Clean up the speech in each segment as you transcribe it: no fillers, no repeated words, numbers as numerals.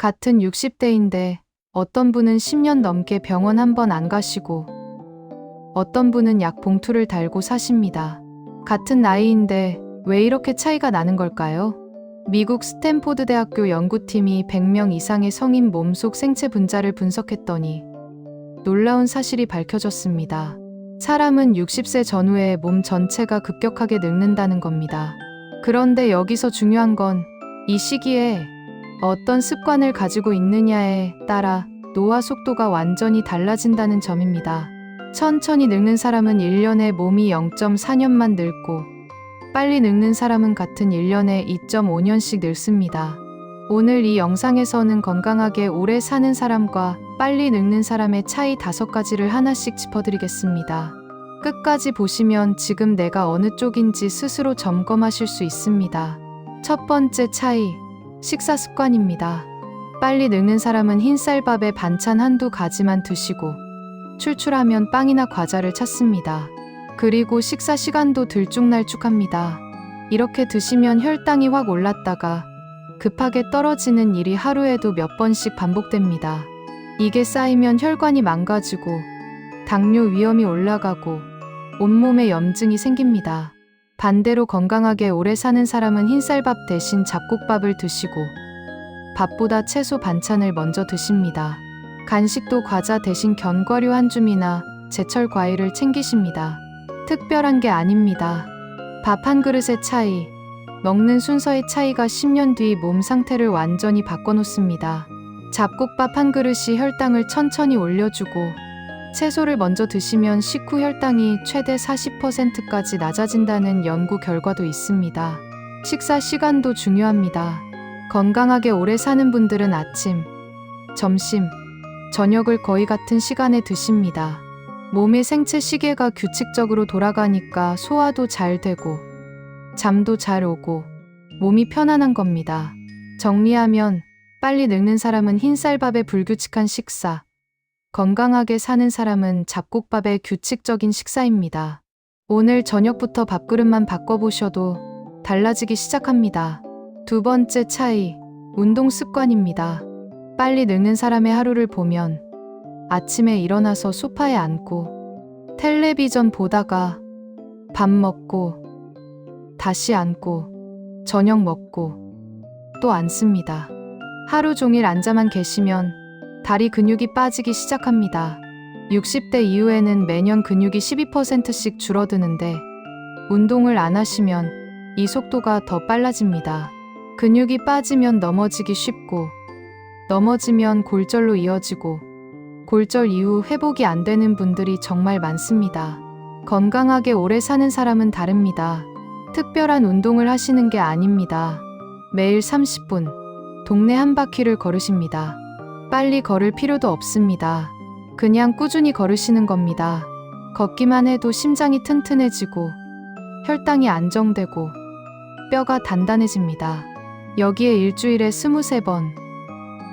같은 60대인데 어떤 분은 10년 넘게 병원 한 번 안 가시고 어떤 분은 약 봉투를 달고 사십니다. 같은 나이인데 왜 이렇게 차이가 나는 걸까요? 미국 스탠포드 대학교 연구팀이 100명 이상의 성인 몸속 생체 분자를 분석했더니 놀라운 사실이 밝혀졌습니다. 사람은 60세 전후에 몸 전체가 급격하게 늙는다는 겁니다. 그런데 여기서 중요한 건 이 시기에 어떤 습관을 가지고 있느냐에 따라 노화 속도가 완전히 달라진다는 점입니다. 천천히 늙는 사람은 1년에 몸이 0.4년만 늙고 빨리 늙는 사람은 같은 1년에 2.5년씩 늙습니다. 오늘 이 영상에서는 건강하게 오래 사는 사람과 빨리 늙는 사람의 차이 5가지를 하나씩 짚어드리겠습니다. 끝까지 보시면 지금 내가 어느 쪽인지 스스로 점검하실 수 있습니다. 첫 번째 차이, 식사 습관입니다. 빨리 늙는 사람은 흰쌀밥에 반찬 한두 가지만 드시고 출출하면 빵이나 과자를 찾습니다. 그리고 식사 시간도 들쭉날쭉합니다. 이렇게 드시면 혈당이 확 올랐다가 급하게 떨어지는 일이 하루에도 몇 번씩 반복됩니다. 이게 쌓이면 혈관이 망가지고 당뇨 위험이 올라가고 온몸에 염증이 생깁니다. 반대로 건강하게 오래 사는 사람은 흰쌀밥 대신 잡곡밥을 드시고 밥보다 채소 반찬을 먼저 드십니다. 간식도 과자 대신 견과류 한 줌이나 제철 과일을 챙기십니다. 특별한 게 아닙니다. 밥 한 그릇의 차이, 먹는 순서의 차이가 10년 뒤 몸 상태를 완전히 바꿔놓습니다. 잡곡밥 한 그릇이 혈당을 천천히 올려주고 채소를 먼저 드시면 식후 혈당이 최대 40%까지 낮아진다는 연구 결과도 있습니다. 식사 시간도 중요합니다. 건강하게 오래 사는 분들은 아침, 점심, 저녁을 거의 같은 시간에 드십니다. 몸의 생체 시계가 규칙적으로 돌아가니까 소화도 잘 되고 잠도 잘 오고 몸이 편안한 겁니다. 정리하면 빨리 늙는 사람은 흰쌀밥의 불규칙한 식사, 건강하게 사는 사람은 잡곡밥의 규칙적인 식사입니다. 오늘 저녁부터 밥그릇만 바꿔보셔도 달라지기 시작합니다. 두 번째 차이, 운동 습관입니다. 빨리 늙는 사람의 하루를 보면 아침에 일어나서 소파에 앉고 텔레비전 보다가 밥 먹고 다시 앉고 저녁 먹고 또 앉습니다. 하루 종일 앉아만 계시면 다리 근육이 빠지기 시작합니다. 60대 이후에는 매년 근육이 12%씩 줄어드는데 운동을 안 하시면 이 속도가 더 빨라집니다. 근육이 빠지면 넘어지기 쉽고 넘어지면 골절로 이어지고 골절 이후 회복이 안 되는 분들이 정말 많습니다. 건강하게 오래 사는 사람은 다릅니다. 특별한 운동을 하시는 게 아닙니다. 매일 30분, 동네 한 바퀴를 걸으십니다. 빨리 걸을 필요도 없습니다. 그냥 꾸준히 걸으시는 겁니다. 걷기만 해도 심장이 튼튼해지고 혈당이 안정되고 뼈가 단단해집니다. 여기에 일주일에 23번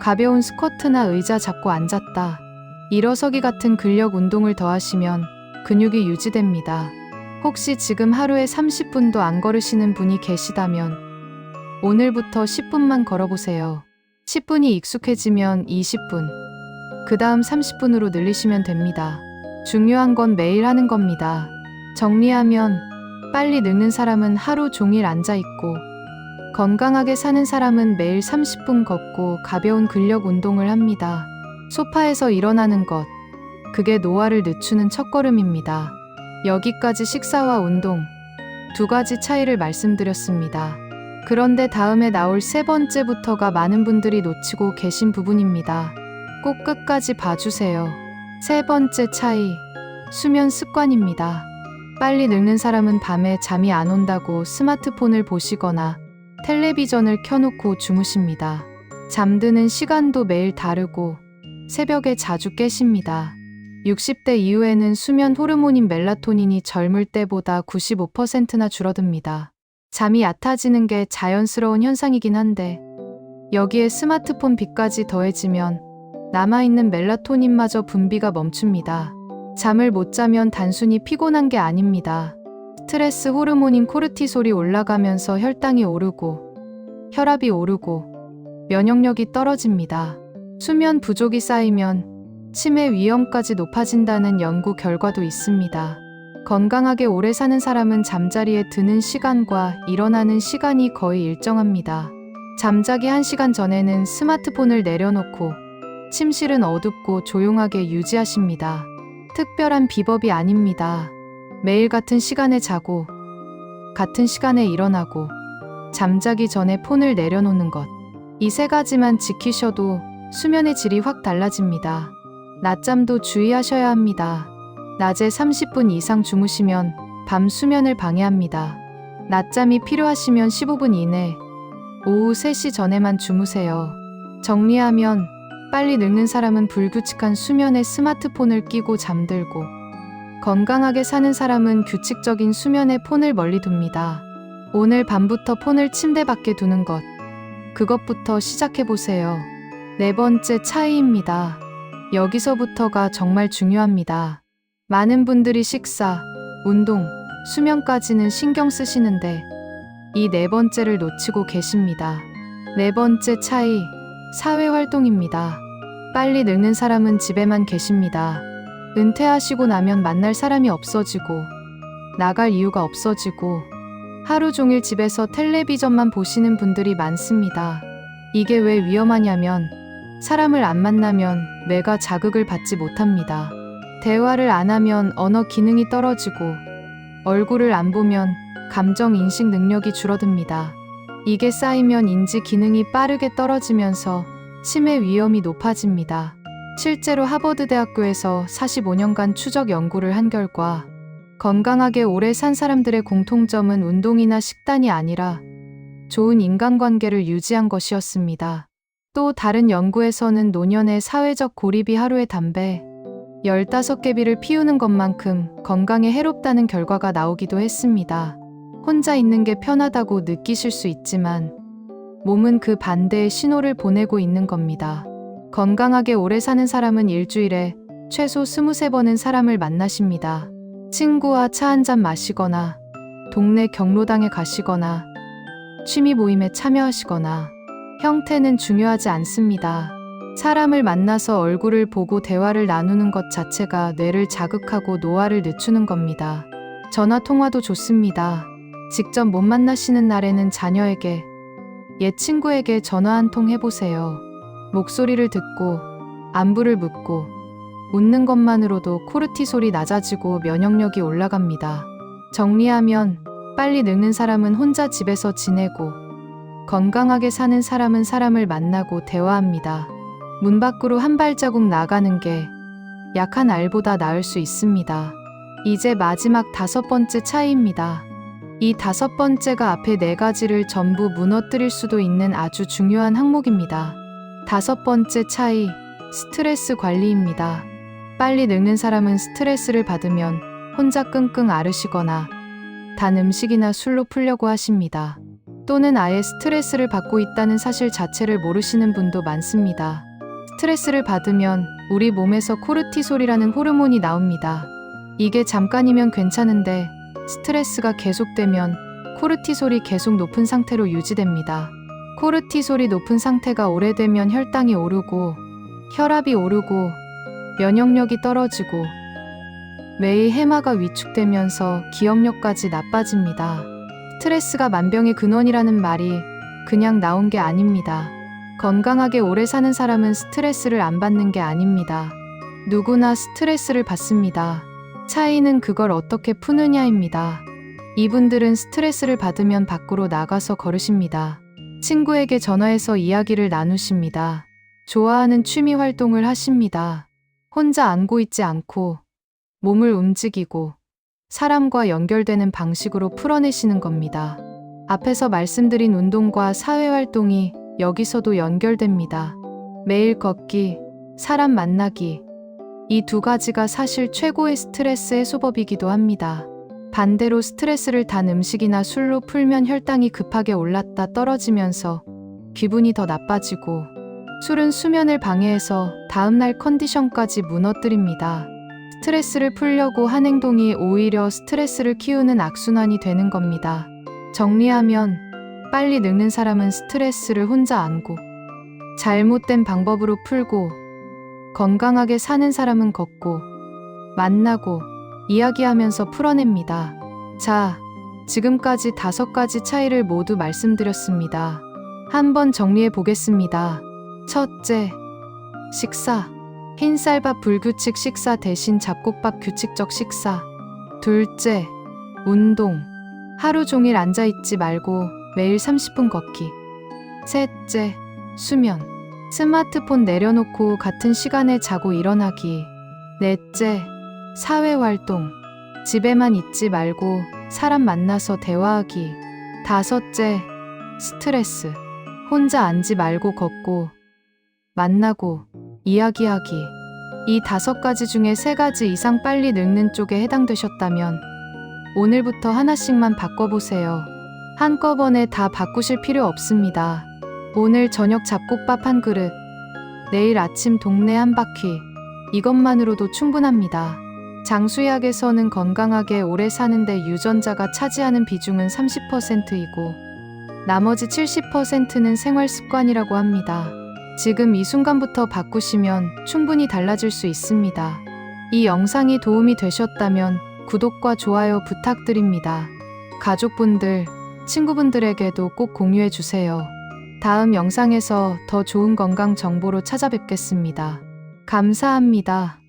가벼운 스쿼트나 의자 잡고 앉았다, 일어서기 같은 근력 운동을 더하시면 근육이 유지됩니다. 혹시 지금 하루에 30분도 안 걸으시는 분이 계시다면 오늘부터 10분만 걸어보세요. 10분이 익숙해지면 20분, 그 다음 30분으로 늘리시면 됩니다. 중요한 건 매일 하는 겁니다. 정리하면 빨리 늙는 사람은 하루 종일 앉아있고 건강하게 사는 사람은 매일 30분 걷고 가벼운 근력 운동을 합니다. 소파에서 일어나는 것, 그게 노화를 늦추는 첫걸음입니다. 여기까지 식사와 운동, 2가지 차이를 말씀드렸습니다. 그런데 다음에 나올 3번째부터가 많은 분들이 놓치고 계신 부분입니다. 꼭 끝까지 봐주세요. 3번째 차이, 수면 습관입니다. 빨리 늙는 사람은 밤에 잠이 안 온다고 스마트폰을 보시거나 텔레비전을 켜놓고 주무십니다. 잠드는 시간도 매일 다르고 새벽에 자주 깨십니다. 60대 이후에는 수면 호르몬인 멜라토닌이 젊을 때보다 95%나 줄어듭니다. 잠이 얕아지는 게 자연스러운 현상이긴 한데 여기에 스마트폰 빛까지 더해지면 남아있는 멜라토닌마저 분비가 멈춥니다. 잠을 못 자면 단순히 피곤한 게 아닙니다. 스트레스 호르몬인 코르티솔이 올라가면서 혈당이 오르고 혈압이 오르고 면역력이 떨어집니다. 수면 부족이 쌓이면 치매 위험까지 높아진다는 연구 결과도 있습니다. 건강하게 오래 사는 사람은 잠자리에 드는 시간과 일어나는 시간이 거의 일정합니다. 잠자기 1시간 전에는 스마트폰을 내려놓고 침실은 어둡고 조용하게 유지하십니다. 특별한 비법이 아닙니다. 매일 같은 시간에 자고 같은 시간에 일어나고 잠자기 전에 폰을 내려놓는 것. 이 3가지만 지키셔도 수면의 질이 확 달라집니다. 낮잠도 주의하셔야 합니다. 낮에 30분 이상 주무시면 밤 수면을 방해합니다. 낮잠이 필요하시면 15분 이내, 오후 3시 전에만 주무세요. 정리하면 빨리 늙는 사람은 불규칙한 수면에 스마트폰을 끼고 잠들고, 건강하게 사는 사람은 규칙적인 수면에 폰을 멀리 둡니다. 오늘 밤부터 폰을 침대 밖에 두는 것, 그것부터 시작해보세요. 4번째 차이입니다. 여기서부터가 정말 중요합니다. 많은 분들이 식사, 운동, 수면까지는 신경 쓰시는데 이 4번째를 놓치고 계십니다. 4번째 차이, 사회활동입니다. 빨리 늙는 사람은 집에만 계십니다. 은퇴하시고 나면 만날 사람이 없어지고 나갈 이유가 없어지고 하루 종일 집에서 텔레비전만 보시는 분들이 많습니다. 이게 왜 위험하냐면 사람을 안 만나면 뇌가 자극을 받지 못합니다. 대화를 안 하면 언어 기능이 떨어지고 얼굴을 안 보면 감정 인식 능력이 줄어듭니다. 이게 쌓이면 인지 기능이 빠르게 떨어지면서 치매 위험이 높아집니다. 실제로 하버드 대학교에서 45년간 추적 연구를 한 결과 건강하게 오래 산 사람들의 공통점은 운동이나 식단이 아니라 좋은 인간관계를 유지한 것이었습니다. 또 다른 연구에서는 노년의 사회적 고립이 하루에 담배 15개비를 피우는 것만큼 건강에 해롭다는 결과가 나오기도 했습니다. 혼자 있는 게 편하다고 느끼실 수 있지만 몸은 그 반대의 신호를 보내고 있는 겁니다. 건강하게 오래 사는 사람은 일주일에 최소 23번은 사람을 만나십니다. 친구와 차 한잔 마시거나 동네 경로당에 가시거나 취미 모임에 참여하시거나 형태는 중요하지 않습니다. 사람을 만나서 얼굴을 보고 대화를 나누는 것 자체가 뇌를 자극하고 노화를 늦추는 겁니다. 전화 통화도 좋습니다. 직접 못 만나시는 날에는 자녀에게, 옛 친구에게 전화 한 통 해보세요. 목소리를 듣고 안부를 묻고 웃는 것만으로도 코르티솔이 낮아지고 면역력이 올라갑니다. 정리하면 빨리 늙는 사람은 혼자 집에서 지내고 건강하게 사는 사람은 사람을 만나고 대화합니다. 문 밖으로 한 발자국 나가는 게 약한 알보다 나을 수 있습니다. 이제 마지막 5번째 차이입니다. 이 5번째가 앞에 4가지를 전부 무너뜨릴 수도 있는 아주 중요한 항목입니다. 5번째 차이, 스트레스 관리입니다. 빨리 늙는 사람은 스트레스를 받으면 혼자 끙끙 앓으시거나 단 음식이나 술로 풀려고 하십니다. 또는 아예 스트레스를 받고 있다는 사실 자체를 모르시는 분도 많습니다. 스트레스를 받으면 우리 몸에서 코르티솔이라는 호르몬이 나옵니다. 이게 잠깐이면 괜찮은데 스트레스가 계속되면 코르티솔이 계속 높은 상태로 유지됩니다. 코르티솔이 높은 상태가 오래되면 혈당이 오르고 혈압이 오르고 면역력이 떨어지고 뇌의 해마가 위축되면서 기억력까지 나빠집니다. 스트레스가 만병의 근원이라는 말이 그냥 나온 게 아닙니다. 건강하게 오래 사는 사람은 스트레스를 안 받는 게 아닙니다. 누구나 스트레스를 받습니다. 차이는 그걸 어떻게 푸느냐입니다. 이분들은 스트레스를 받으면 밖으로 나가서 걸으십니다. 친구에게 전화해서 이야기를 나누십니다. 좋아하는 취미 활동을 하십니다. 혼자 안고 있지 않고 몸을 움직이고 사람과 연결되는 방식으로 풀어내시는 겁니다. 앞에서 말씀드린 운동과 사회활동이 여기서도 연결됩니다. 매일 걷기, 사람 만나기, 이 2가지가 사실 최고의 스트레스 해소법이기도 합니다. 반대로 스트레스를 단 음식이나 술로 풀면 혈당이 급하게 올랐다 떨어지면서 기분이 더 나빠지고 술은 수면을 방해해서 다음날 컨디션까지 무너뜨립니다. 스트레스를 풀려고 한 행동이 오히려 스트레스를 키우는 악순환이 되는 겁니다. 정리하면 빨리 늙는 사람은 스트레스를 혼자 안고 잘못된 방법으로 풀고 건강하게 사는 사람은 걷고 만나고 이야기하면서 풀어냅니다. 자, 지금까지 5가지 차이를 모두 말씀드렸습니다. 한번 정리해 보겠습니다. 첫째, 식사. 흰쌀밥 불규칙 식사 대신 잡곡밥 규칙적 식사. 둘째, 운동. 하루 종일 앉아있지 말고 매일 30분 걷기. 셋째, 수면. 스마트폰 내려놓고 같은 시간에 자고 일어나기. 넷째, 사회활동. 집에만 있지 말고 사람 만나서 대화하기. 다섯째, 스트레스. 혼자 앉지 말고 걷고 만나고 이야기하기. 이 5가지 중에 3가지 이상 빨리 늙는 쪽에 해당되셨다면 오늘부터 하나씩만 바꿔보세요. 한꺼번에 다 바꾸실 필요 없습니다. 오늘 저녁 잡곡밥 한 그릇, 내일 아침 동네 한 바퀴, 이것만으로도 충분합니다. 장수약에서는 건강하게 오래 사는데 유전자가 차지하는 비중은 30%이고 나머지 70%는 생활 습관이라고 합니다. 지금 이 순간부터 바꾸시면 충분히 달라질 수 있습니다. 이 영상이 도움이 되셨다면 구독과 좋아요 부탁드립니다. 가족분들, 친구분들에게도 꼭 공유해 주세요. 다음 영상에서 더 좋은 건강 정보로 찾아뵙겠습니다. 감사합니다.